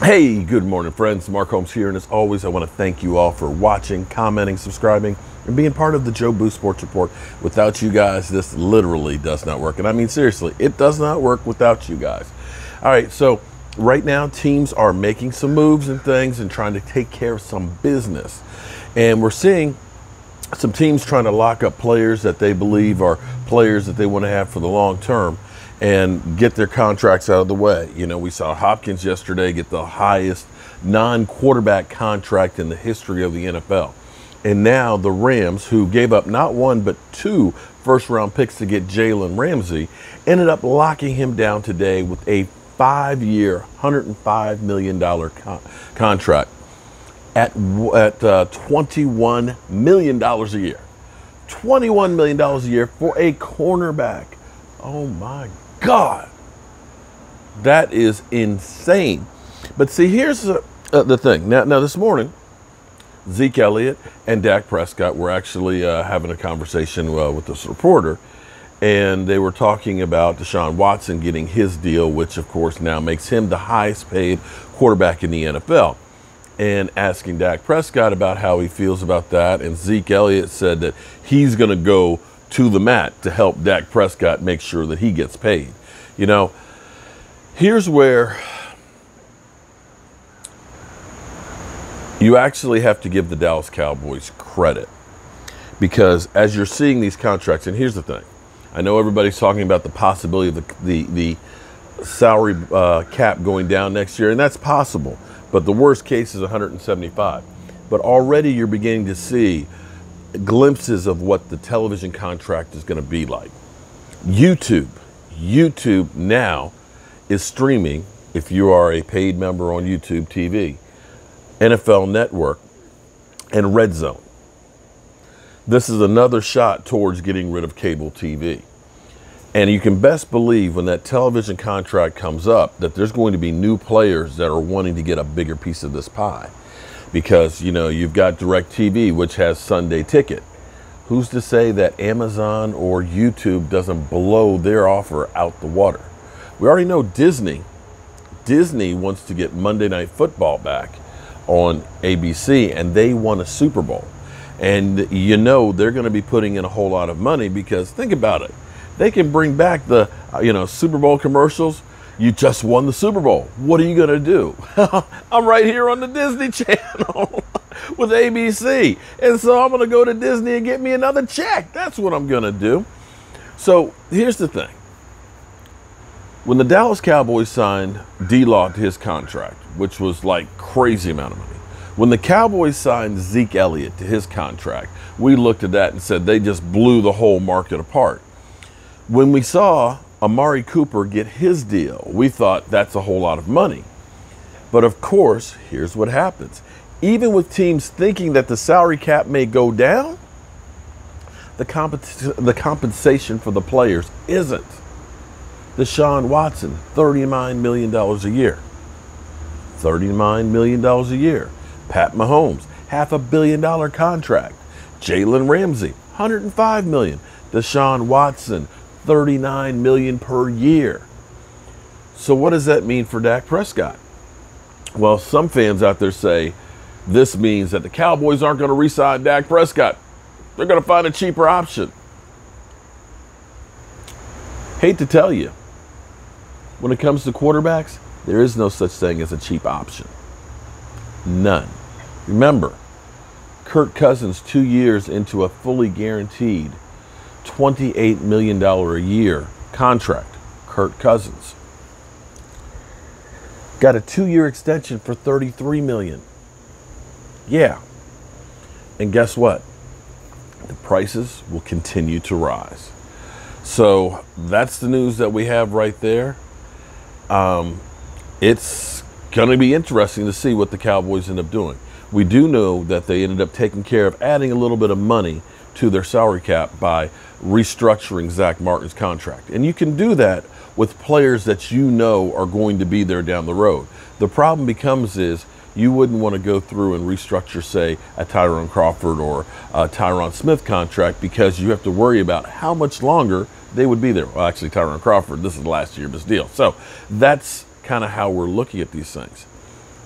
Hey, good morning, friends. Mark Holmes here, and as always, I want to thank you all for watching, commenting, subscribing, and being part of the Joe Boo Sports Report. Without you guys, this literally does not work. And I mean, seriously, it does not work without you guys. All right, so right now, teams are making some moves and things and trying to take care of some business. And we're seeing some teams trying to lock up players that they believe are players that they want to have for the long term and get their contracts out of the way. You know, we saw Hopkins yesterday get the highest non-quarterback contract in the history of the NFL. And now the Rams, who gave up not one but two first-round picks to get Jalen Ramsey, ended up locking him down today with a 5-year, $105 million contract at $21 million a year. $21 million a year for a cornerback. Oh my God, that is insane. But see, here's the thing. Now this morning, Zeke Elliott and Dak Prescott were actually having a conversation with this reporter, and they were talking about Deshaun Watson getting his deal, which of course now makes him the highest paid quarterback in the NFL, and asking Dak Prescott about how he feels about that. And Zeke Elliott said that he's going to go to the mat to help Dak Prescott make sure that he gets paid. You know, here's where you actually have to give the Dallas Cowboys credit, because as you're seeing these contracts, and here's the thing, I know everybody's talking about the possibility of the salary cap going down next year, and that's possible, but the worst case is 175. But already you're beginning to see glimpses of what the television contract is going to be like. YouTube now is streaming, if you are a paid member on YouTube TV, NFL Network, and Red Zone. This is another shot towards getting rid of cable TV. And you can best believe when that television contract comes up that there's going to be new players that are wanting to get a bigger piece of this pie. Because, you know, you've got DirecTV, which has Sunday Ticket. Who's to say that Amazon or YouTube doesn't blow their offer out the water? We already know Disney wants to get Monday Night Football back on ABC, and they won a Super Bowl. And you know they're going to be putting in a whole lot of money, because think about it. They can bring back the, Super Bowl commercials. You just won the Super Bowl. What are you going to do? I'm right here on the Disney Channel with ABC. And so I'm going to go to Disney and get me another check. That's what I'm going to do. So here's the thing. When the Dallas Cowboys signed D-Law to his contract, which was like crazy amount of money, when the Cowboys signed Zeke Elliott to his contract, we looked at that and said they just blew the whole market apart. When we saw Amari Cooper get his deal, we thought that's a whole lot of money. But of course, here's what happens. Even with teams thinking that the salary cap may go down, the compensation for the players isn't. Deshaun Watson, $39 million a year. $39 million a year. Pat Mahomes, $500 million contract. Jalen Ramsey, $105 million. Deshaun Watson, $39 million per year. So what does that mean for Dak Prescott? Well, some fans out there say this means that the Cowboys aren't going to re-sign Dak Prescott. They're going to find a cheaper option. Hate to tell you, when it comes to quarterbacks, there is no such thing as a cheap option. None. Remember, Kirk Cousins, 2 years into a fully guaranteed $28 million a year contract. Kirk Cousins got a 2-year extension for $33 million. Yeah. And guess what? The prices will continue to rise. So that's the news that we have right there. It's going to be interesting to see what the Cowboys end up doing. We do know that they ended up taking care of adding a little bit of money to their salary cap by restructuring Zach Martin's contract. And you can do that with players that you know are going to be there down the road. The problem becomes is you wouldn't want to go through and restructure, say, a Tyrone Crawford or a Tyron Smith contract, because you have to worry about how much longer they would be there. Well, actually, Tyrone Crawford, this is last year of his deal. So that's kind of how we're looking at these things.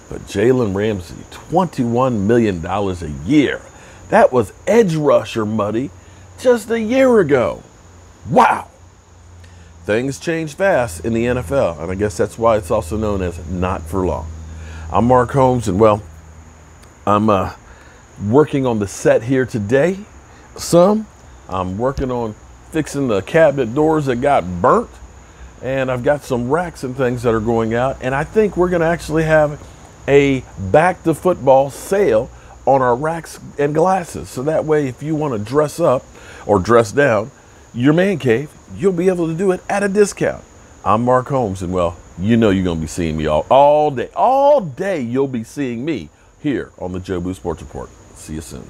But Jalen Ramsey, $21 million a year. That was edge rusher money just a year ago. Wow. Things change fast in the NFL, and I guess that's why it's also known as not for long. I'm Mark Holmes, and well, I'm working on the set here today. I'm working on fixing the cabinet doors that got burnt, and I've got some racks and things that are going out, and I think we're going to actually have a back to football sale on our racks and glasses. So that way, if you want to dress up or dress down your man cave, you'll be able to do it at a discount. I'm Mark Holmes, and well, you know you're going to be seeing me all day. All day you'll be seeing me here on the Jobu Sports Report. See you soon.